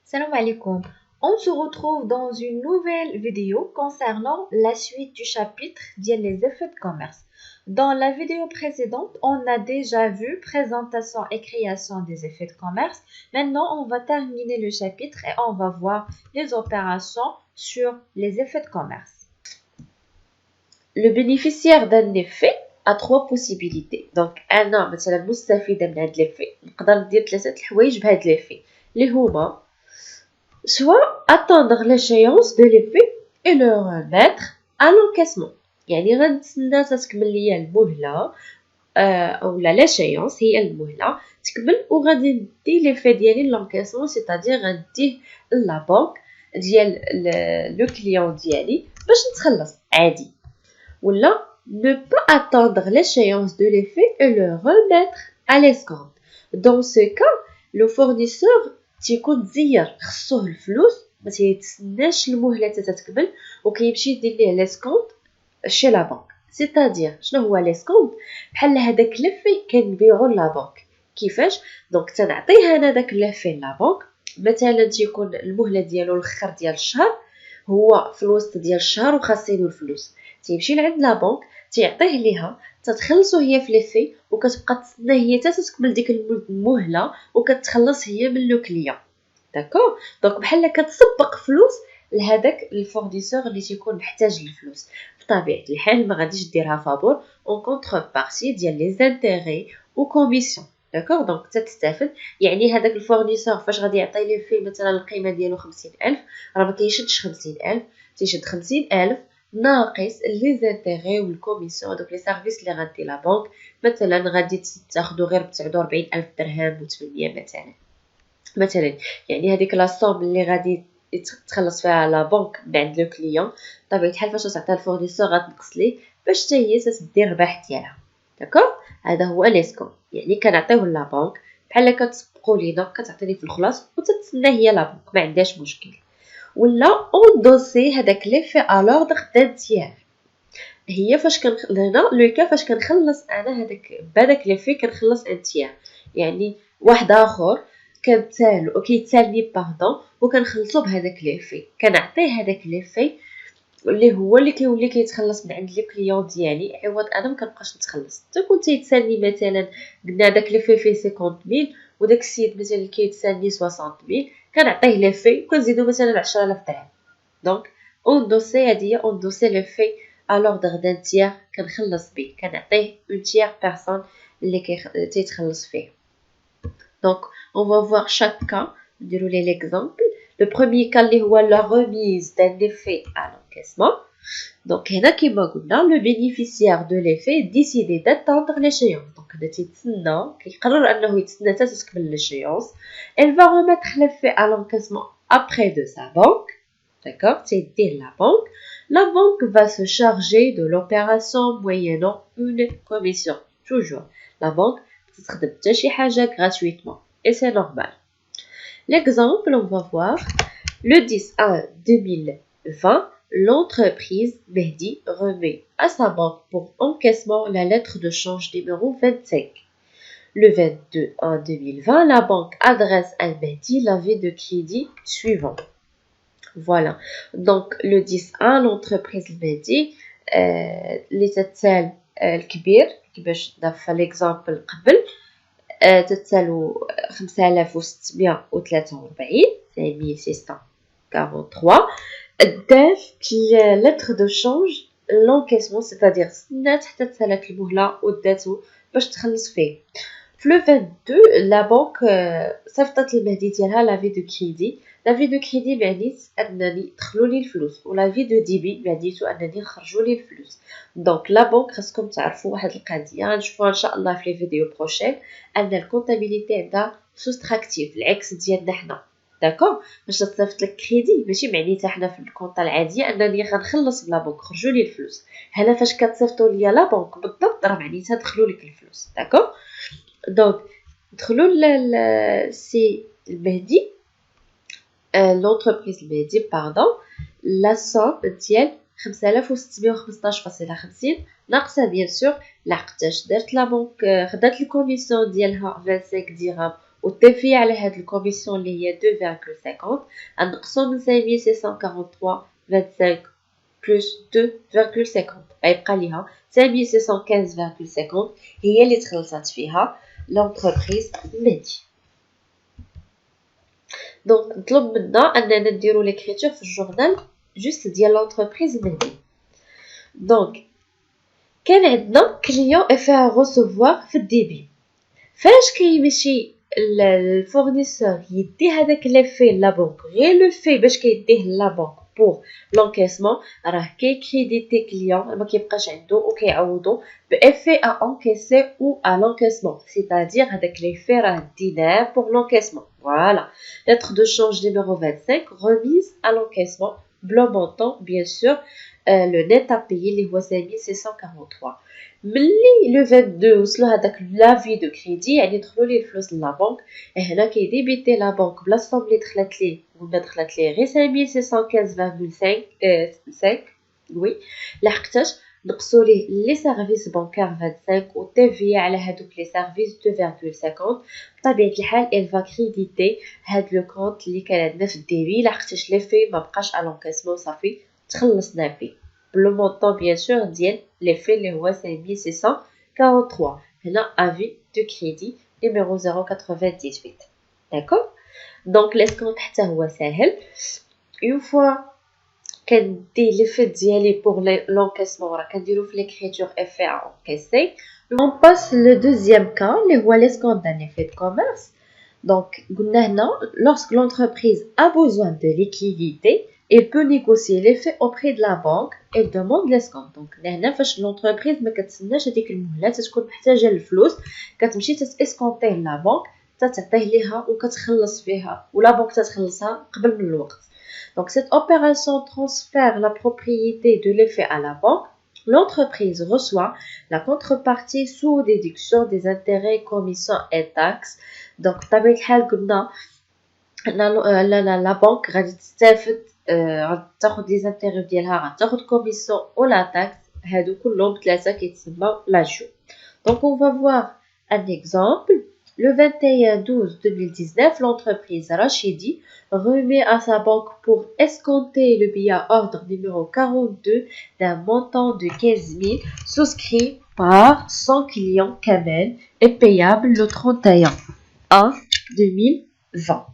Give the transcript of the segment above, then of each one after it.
Salam alaikum. On se retrouve dans une nouvelle vidéo concernant la suite du chapitre des effets de commerce. Dans la vidéo précédente, on a déjà vu présentation et création des effets de commerce. Maintenant, on va terminer le chapitre et on va voir les opérations sur les effets de commerce. Le bénéficiaire d'un effet a trois possibilités. Donc, أنا مثلا مستفيدة من هذا l'effet. نقدر ندير ثلاثة الحوايج بهذا l'effet. اللي هما soit attendre l'échéance de l'effet et le remettre à l'encaissement. يعني غنتسنى تتكمل ليا المهلة اولا l'échéance هي المهلة تكمل وغادي ندي ليفي ديالي لونكاسمون سيتادير غنديه لا بنك ديال لو كليون ديالي باش نتخلص عادي ولا ne pas attendre l'échéance de l'effet et le remettre à l'escompte. Dans ce cas, le fournisseur تيكون زير خصوه الفلوس ما تيتسناش المهله تتكمل وكيمشي يدير ليه ليسكونط شي لا بنك. سيتادير شنو هو ليسكونط؟ بحال هذاك لافي كنبيعو لا بنك. كيفاش؟ دونك تنعطيه انا داك لافي لا بنك مثلا تيكون المهله ديالو الاخر ديال الشهر هو في الوسط ديال الشهر وخاصينو الفلوس تيمشي لعند لا بنك تيعطيه ليها تتخلصو هي في ليفي وكتبقى تسنى هي حتى تكمل ديك المهله وكتخلص هي من لو كليون. داكور دونك بحال كتسبق فلوس لهداك الفورنيسور اللي تيكون محتاج الفلوس. بطبيعه الحال ما غاديش ديرها فابور اون كونتر بارتي ديال لي زانتيغي و كوميسيون. داكور دونك تستافد يعني هذاك الفورنيسور فاش غادي يعطي لي في مثلا القيمه ديالو 50000 راه ما كيشدش 50000 تيشد 50000 ناقص لي زانتيغي و الكوميسيون دوك لي سيرفيس اللي غادي لا بنك مثلا غادي تاخذوا غير ب 49000 درهم و800 مثلا يعني هذيك لا صوم اللي غادي تخلص فيها لا بنك من عند لو كليون طبيعه الحال فاش تعطيها الفورنيسور غتنقص ليه باش حتى هي تدير الربح ديالها. داكور هذا هو ليسكون يعني كنعطيوه لا بنك بحال كتسبقوا لينا كتعطيني في الخلاص وتتسنى هي لا بنك ما عندهاش مشكل ولا اون دوسي هذاك لي في ا لوردر دان تيير هي فاش هنا لو كا فاش كنخلص انا هذاك بهذاك لي في كنخلص ان تيير يعني واحد اخر كنتسالو كيتسالني باردون وكنخلصو بهذاك لي في كنعطيه هذاك لي في اللي هو اللي كيولي كيتخلص من عند لي كليون ديالي عوض انا ما كنبقاش نتخلص تكون تيتسالني مثلا قلنا داك لي في 50000 وداك السيد مثلا اللي كيتسالني 60000 كنعطيه لي في وكنزيدو مثلا 10000 درهم. دونك اون دوسي هادي اون دوسي لي في à l'ordre d'un tiers كنخلص بيه كنعطيه اون تيير بيرسون اللي تيتخلص فيه. Donc on va voir chaque cas dérouler l'exemple. Le premier cas اللي هو la remise d'un effet à l'encaissement. Donc هنا كما قلنا le bénéficiaire de l'effet décide d'attendre l'échéance. Donc هنا تيتسنى كيقرر انه يتسنى حتى تكمل l'échéance. Elle va remettre l'effet à l'encaissement après de sa banque. D'accord, c'est-à-dire la banque. La banque va se charger de l'opération moyennant une commission. Toujours, la banque تخدم حتى شي حاجة gratuitement et c'est normal. L'exemple, on va voir le 10/1/2020, l'entreprise Mehdi remet à sa banque pour encaissement la lettre de change numéro 25. Le 22/1/2020, la banque adresse à Mehdi l'avis de crédit suivant. Voilà. Donc le 10/1 l'entreprise Mehdi اللي تتسال الكبير كيفاش دافع ليكزامبل قبل تتسالو 5643 يعني 1643 داف lettre de change l'encaissement c'est-à-dire سنات حتى تسالات المهله وداتو باش تخلص فيه. في لو 22 لا بنك صيفطت للمهدي ديالها لافي دو كريدي. لافي دو كريدي معنيت انني دخلوا لي الفلوس ولافي دو ديبي معنيتو انني خرجوا لي الفلوس. دونك لا بنك خاصكم تعرفوا واحد القضيه غنشوفوها ان شاء الله في لي فيديو بروشين ان الكونطابيليتي عندها سوستراكتيف العكس ديالنا حنا. داكوغ باش تصيفط لك كريدي ماشي معنيتها حنا في الكونطا العاديه انني غنخلص بلا بنك خرجوا لي الفلوس. هنا فاش كتصيفطوا ليا لا بنك بالضبط راه معنيتها دخلوا لك الفلوس. داكوغ دونك دخلوا سي المهدي l'entreprise Mehdi pardon la somme ديال 5615.50 ناقصه بيان سور لحقاش دارت لا بنك خدات الكوميسيون ديالها 25 درهم وتفي على هاد الكوميسيون اللي هي 2.50 غنقصو من 5643 25 بلس 2.50 غيبقى ليها 5615.50 هي اللي تخلصات فيها لونتربريز مهدي. دونك نطلب منا اننا نديرو ليكريتور في الجورنال جوست ديال لونتربريز مهدي. دونك كان عندنا كليون افا غوسوفوار في الديبي، فاش كيمشي الفورنيسور يدي هذاك لافي لا بنك غير لو في باش كيديه لا بنك بور لونكيسمون راه كيكريديتي كليون ما كيبقاش عنده وكيعوضو بافي ا انكيسي او ا لونكيسمون سيتادير هذاك لافي راه ديناه بور لونكيسمون. فوالا lettre de change numéro 25 remise à l'encaissement بلو مونطون بيان سور لو نيت ا بايي اللي هو 5643. ملي لو 22 وصلوا هذاك لافي دو كريدي يعني دخلوا ليه الفلوس لا بنك، هنا كيديبيتي لا بنك بلا الصوم اللي دخلت ليه ولا دخلت ليه غير 5615.5 وي لحقتاش نقصوا ليه لي سيرفيس بانكار 25 و تي في على هذوك لي سيرفيس 2.50. بطبيعه الحال elle va créditer هاد لو كونط اللي كان عندنا في الديبي لحقتاش لي في ما بقاش ا لونكيسمون صافي تخلصنا فيه بلو مونطون بيان سور ديال لي في اللي هو 5643. هنا افي دو كريدي نيميرو 098. داكور دونك ليسكونط حتى هو ساهل. اون فوا كندي لي في ديالي بور لونكيسمون راه كنديرو في ليكريتور اف ا انكيسي. اون باس لو دوزيام كا اللي هو ليسكونط دان effet de commerce. دونك قلنا هنا lorsque l'entreprise a besoin de liquidité elle peut négocier l'effet auprès de la banque et demande l'escompte. دونك هنا فاش l'entreprise ما كتسناش هذيك المهله تكون محتاجه للفلوس كتمشي تسكونطيه لا بنك تعطيه ليها وكتخلص فيها ولا بنك تتخلصها قبل من الوقت. Donc cette opération transfère la propriété de l'effet à la banque. L'entreprise reçoit la contrepartie sous déduction des intérêts, commissions et taxes. Donc بطبيعة الحال قلنا لا بنك غادي تستافد غتاخد لي زانتيغي ديالها غتاخد كوميسيون ولا تاكس هادو كلهم ثلاثه كيتسمى لاجو. Donc on va voir un exemple. Le 21/12/2019, l'entreprise Rachidi remet à sa banque pour escompter le billet ordre numéro 42 d'un montant de 15 000 souscrit par 100 clients Kamel et payable le 31/1/2020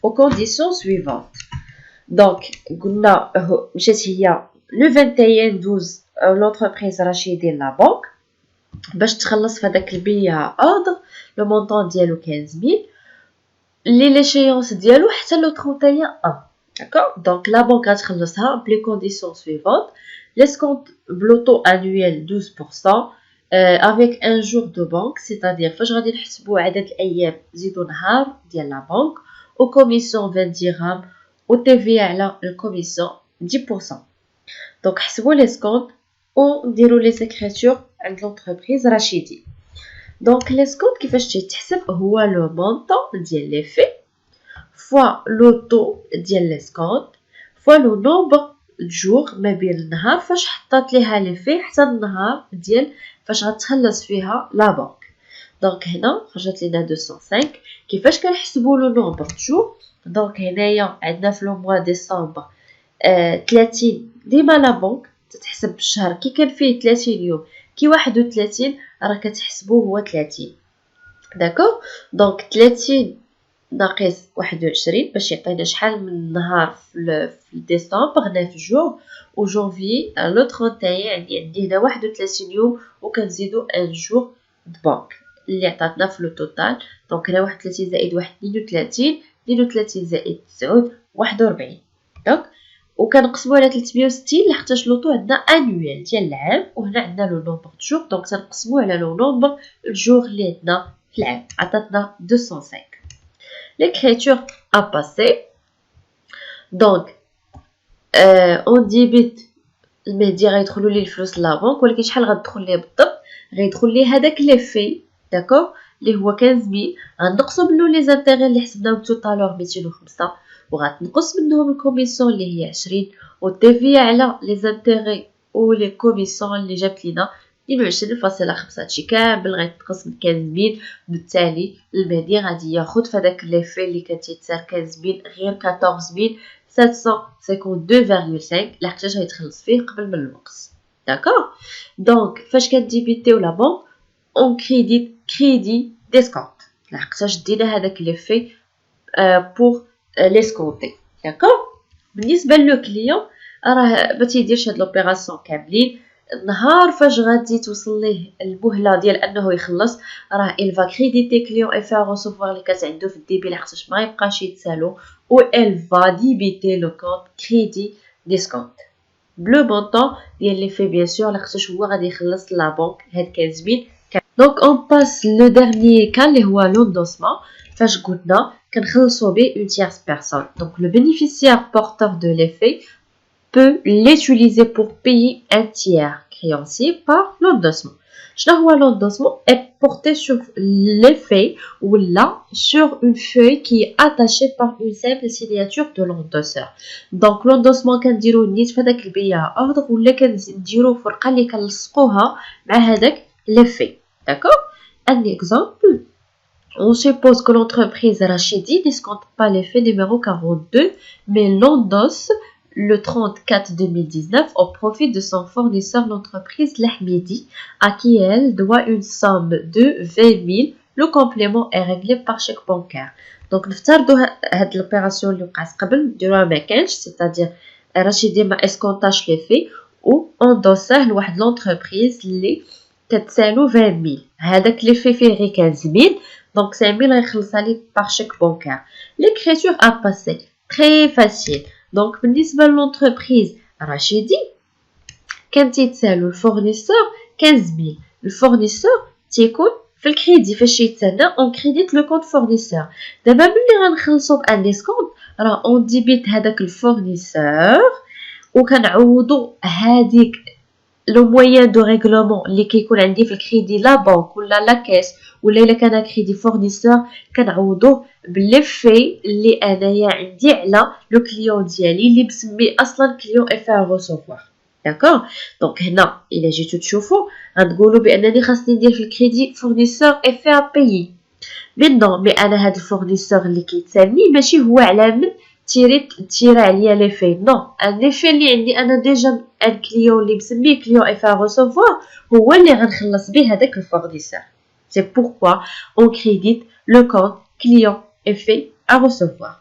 aux conditions suivantes. Donc, le 21/12 l'entreprise Rachidi la banque باش تخلص في هذاك البيع اوردر لو مونطون ديالو 15000 لي ليشيونس ديالو حتى لو 31 داكور. دونك لا بنك غتخلصها بلي كونديسيون سويفونت ليسكونت بلوتو انويل 12% avec un jour de banque c'est-à-dire فاش غادي نحسبوا عدد الايام زيدوا نهار ديال لا بنك او كوميسيون 20 درهم و تي في على الكوميسيون 10%. دونك حسبوا ليسكونت ونديروا لي سيكريتور عند l'entreprise Rachidi. دونك ليسكونط كيفاش تيتحسب هو لو مونطون ديال لي في فوا لو طو ديال ليسكونط فوا لو نومبر جور ما بين النهار فاش حطات ليها لي في حتى النهار ديال فاش غتخلص فيها لا بنك. دونك هنا خرجت لينا 205. كيفاش كنحسبوا لو نومبر جور؟ دونك هنايا عندنا في لو موا ديسمبر 30 ديما لا بنك تتحسب بالشهر كي كان فيه 30 يوم كي 31 راه كتحسبوه هو 30. داكور دونك 30 ناقص 21 باش يعطينا شحال من نهار في ديسمبر 9 جور و جونفي لو 31 يعني عندي هنا 31 يوم وكنزيدو ان جور د بنك اللي عطاتنا في لو توتال. دونك هنا 31 زائد 1 32 زائد 9 41. دونك وكنقسمو على 360 لحقاش لوطو عندنا انويل ديال العام وهنا عندنا لو نومبر دو جور دونك تنقسمو على لو نومبر الجور اللي عندنا في العام عطاتنا 205. l'écriture à passer. Donc on débite المهدي غيدخلوا ليه الفلوس لا بنك ولكن شحال غتدخل ليه بالضبط؟ غيدخل ليه هذاك لي في داكور اللي هو 15000 غنقصوا منه لي زانتيغي اللي حسبناهم تو طالور 205 وغتنقص منهم الكوميسيون اللي هي 20 و تي في على لي زانتيغي و لي كوميسيون اللي جات لينا 22.5 هادشي كامل غيتقسم 15000. بالتالي المهدي غادي ياخد فداك ليفي اللي كان تيتسار 15000 غير 14752.5 لحقاش غيتخلص فيه قبل من الوقت. داكوغ. دونك فاش كديبيتيو لا بنك اون كريدي ديسكونت لحقاش دينا هذاك ليفي بور ليسكونتي. داكوغ. بالنسبه لو كليون راه ما تيديرش هاد لوبيراسيون كاملين. النهار فاش غادي توصل ليه المهله ديال انه يخلص راه il va créditer client et faire recevoir اللي كانت عنده في الديبي لحقاش ما يبقاش يتسالو و elle va débiter le compte crédit discount بلو مونطون ديال لي في بيان سور لحقاش هو غادي يخلص لا بنك هاد 15000. دونك اون باس لو ديرنيي كان اللي هو لوندوسمون فاش قلنا كنخلصوا به اون تيرس بيرسون. دونك لو bénéficiaire porteur de l'effet peut l'utiliser pour payer un tiers créancier par l'endossement. L'endossement est porté sur l'effet ou là sur une feuille qui est attachée par une simple signature de l'endosseur. Donc l'endossement كنديرو نيت فداك البيع ordre ولا كنديرو فرقه اللي كنلصقوها مع هذاك l'effet. D'accord? Un exemple, on suppose que l'entreprise Rachidi n'escompte pas l'effet numéro 42 mais l'endosse le 34/2019 au profit de son fournisseur l'entreprise Lahmidi à qui elle doit une somme de 20 000. Le complément est réglé par chèque bancaire. Donc نفترضوا هاد l'opération اللي وقعت قبل نديروها ما كانش c'est-à-dire رشيدي ما اسكونطاش لي في و اندوساه لواحد لونتربريز اللي تتسالو 20 000. هذاك لي في فيه غير 15000 دونك 5000 غيخلصها لي باغ شيك بانكير. ليكريتور ا باسي تري فاسيل. دونك بالنسبه للونتربريز رشيدي كان تيتسالو الفورنيسور 15000. الفورنيسور تيكون في الكريدي فاش يتسنى اون كريديت لو كونت فورنيسور. دابا ملي غنخلصو بان ديسكونت راه اون ديبيت هذاك الفورنيسور وكنعوضو هذيك لو موين دو ريغلومون اللي كيكون عندي في الكريدي لا بنك ولا لا كاس ولا الا كان كريدي فورنيسور كنعوضوه بالليفي اللي انايا عندي على لو كليون ديالي اللي مسمي اصلا كليون افا روسوفوار. داكوغ. دونك هنا الا جيتو تشوفوا غنقولوا بانني خاصني ندير في الكريدي فورنيسور افا بيي مي نو مي انا هاد الفورنيسور اللي كيتسالني ماشي هو على من تيري عليا ليفي نو ان ليفي اللي عندي انا ديجا ان كليون اللي مسميه كليون افا روسوفوار هو اللي غنخلص به هذاك الفورنيسور. سي بوركوا اون كريديت لو كونت كليون افي ا روسوفوار.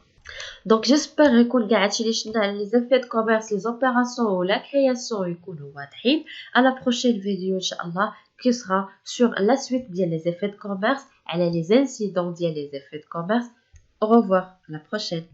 دونك جيسبر يكون كاع هادشي اللي شفنا على لي زافي دو كوميرس لي زوبيراسيون ولا كرياسيون يكونوا واضحين. على بروشين فيديو ان شاء الله qui sera sur la suite ديال les effets de commerce على les incidents ديال les effets de commerce. Au revoir, à la prochaine.